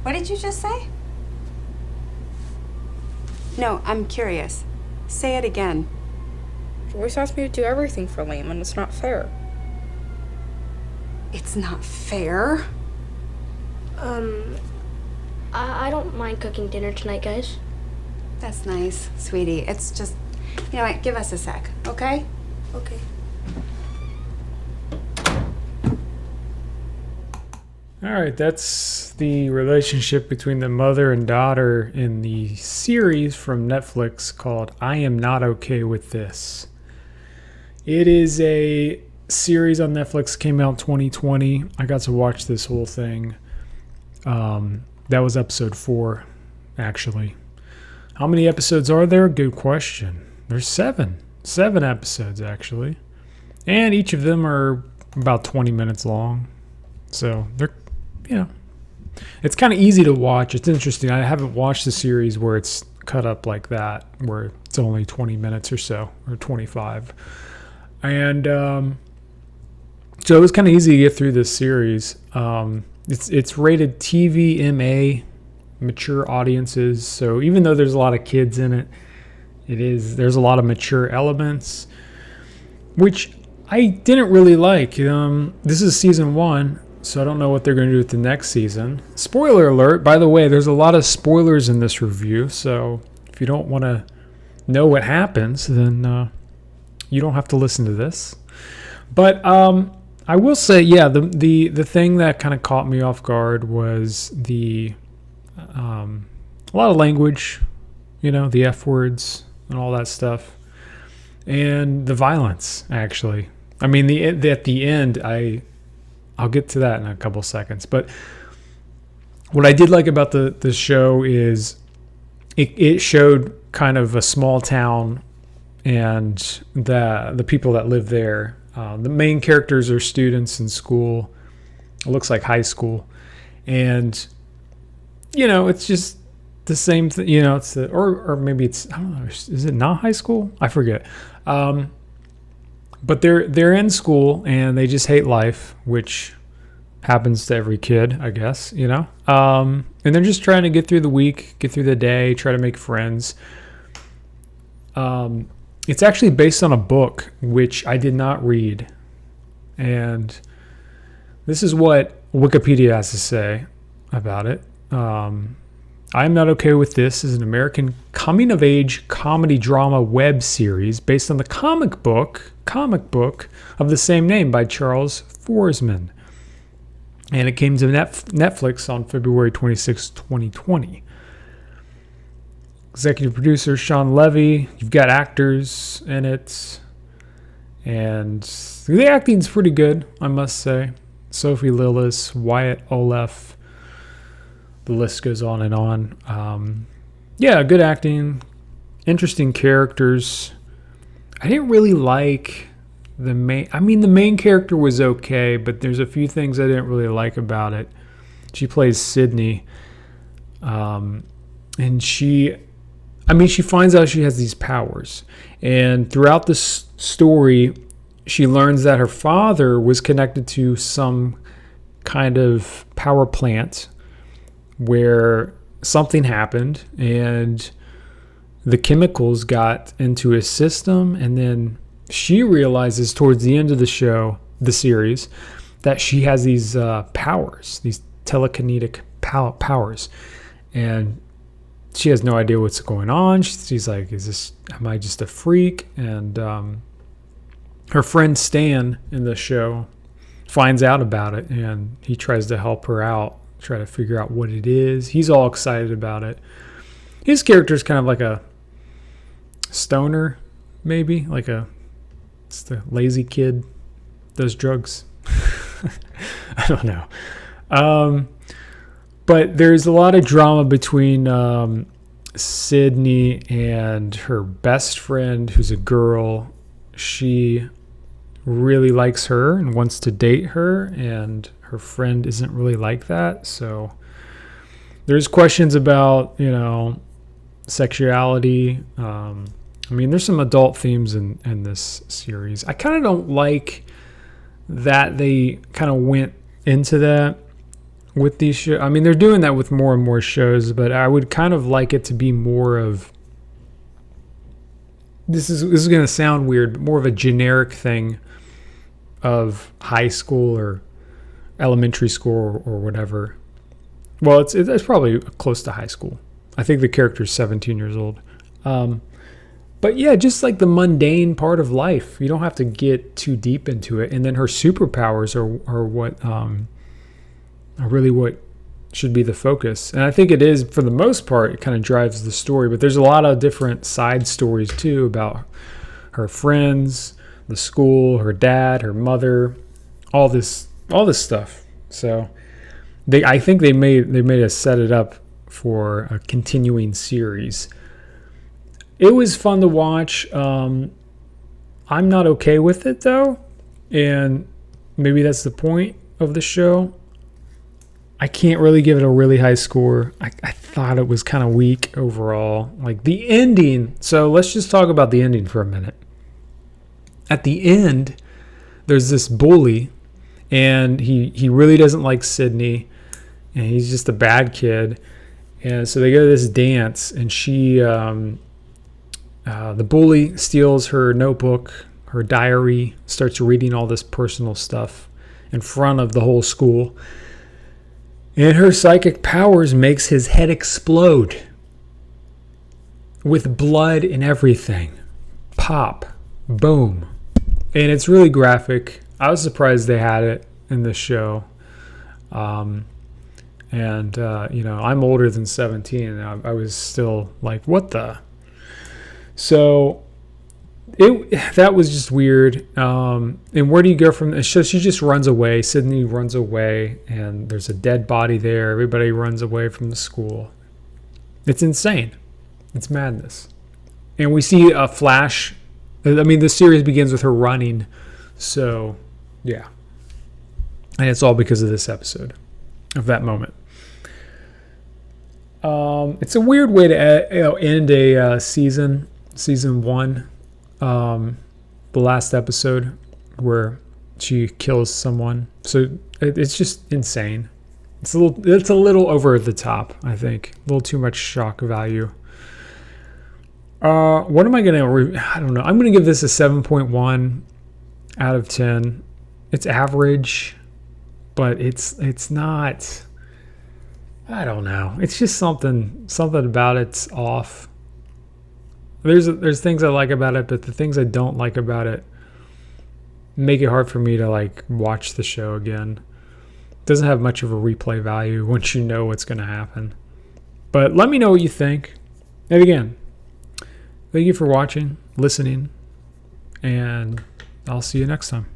What did you just say? No, I'm curious. Say it again. Joyce asked me to do everything for Liam, and it's not fair. It's not fair. I don't mind cooking dinner tonight, guys. That's nice, sweetie. It's just, you know what, give us a sec, okay? Okay. All right, that's the relationship between the mother and daughter in the series from Netflix called I Am Not Okay With This. It is a series on Netflix, came out 2020. I got to watch this whole thing. That was episode 4, actually. How many episodes are there? Good question. There's 7. 7 episodes, actually. And each of them are about 20 minutes long. So they're, it's kind of easy to watch. It's interesting. I haven't watched the series where it's cut up like that, where it's only 20 minutes or so, or 25. And so it was kind of easy to get through this series. It's rated TVMA, mature audiences. So even though there's a lot of kids in it, there's a lot of mature elements, which I didn't really like. This is season 1, so I don't know what they're going to do with the next season. Spoiler alert, by the way, there's a lot of spoilers in this review, so if you don't want to know what happens, then you don't have to listen to this. But I will say, the thing that kind of caught me off guard was a lot of language, the F words and all that stuff, and the violence, actually. I mean, at the end, I'll get to that in a couple seconds. But what I did like about the show is it showed kind of a small town and the people that live there. The main characters are students in school. It looks like high school. And, it's just the same thing. It's or maybe it's, I don't know, is it not high school? I forget. But they're in school and they just hate life, which happens to every kid, I guess, and they're just trying to get through the week, get through the day, try to make friends. It's actually based on a book, which I did not read. And this is what Wikipedia has to say about it. I'm Not Okay With This is an American coming-of-age comedy drama web series based on the comic book of the same name by Charles Forsman. And it came to Netflix on February 26, 2020. Executive producer Sean Levy. You've got actors in it. And the acting's pretty good, I must say. Sophie Lillis, Wyatt Oleff. The list goes on and on. Good acting. Interesting characters. I didn't really like the main character was okay, but there's a few things I didn't really like about it. She plays Sydney. And she finds out she has these powers. And throughout the story, she learns that her father was connected to some kind of power plant where something happened and the chemicals got into his system. And then she realizes towards the end of the series, that she has these powers, these telekinetic powers. And she has no idea what's going on. She's like, am I just a freak? And her friend Stan in the show finds out about it, and he tries to help her out, try to figure out what it is. He's all excited about it. His character is kind of like a stoner, maybe, it's the lazy kid, does drugs. I don't know. But there's a lot of drama between Sydney and her best friend, who's a girl. She really likes her and wants to date her, and her friend isn't really like that. So there's questions about, sexuality. There's some adult themes in this series. I kind of don't like that they kind of went into that with these shows. I mean, they're doing that with more and more shows, but I would kind of like it to be more of, this is going to sound weird, but more of a generic thing of high school or elementary school or whatever. Well, it's probably close to high school. I think the character's 17 years old. But yeah, just like the mundane part of life. You don't have to get too deep into it. And then her superpowers are what are really what should be the focus. And I think it is, for the most part, it kind of drives the story. But there's a lot of different side stories too about her friends, the school, her dad, her mother, all this stuff. So I think they made us set it up for a continuing series. It was fun to watch. I'm not okay with it though, and maybe that's the point of the show. I can't really give it a really high score. I thought it was kind of weak overall. Like the ending. So let's just talk about the ending for a minute. At the end, there's this bully, and he really doesn't like Sydney, and he's just a bad kid. And so they go to this dance, and she, the bully steals her notebook, her diary, starts reading all this personal stuff in front of the whole school. And her psychic powers makes his head explode with blood and everything. Pop. Boom. And it's really graphic. I was surprised they had it in this show. I'm older than 17, and I was still like, what the? So that was just weird. And where do you go from this? So she just runs away. Sydney runs away, and there's a dead body there. Everybody runs away from the school. It's insane. It's madness. And we see a flash. I mean, the series begins with her running. So, yeah. And it's all because of this episode, of that moment. It's a weird way to end a season 1. The last episode where she kills someone. So it's just insane. It's a little over the top, I think. A little too much shock value. What am I gonna? I don't know. I'm gonna give this a 7.1 out of 10. It's average, but it's not. I don't know. It's just something about it's off. There's things I like about it, but the things I don't like about it make it hard for me to like watch the show again. It doesn't have much of a replay value once you know what's going to happen. But let me know what you think. And again, thank you for watching, listening, and I'll see you next time.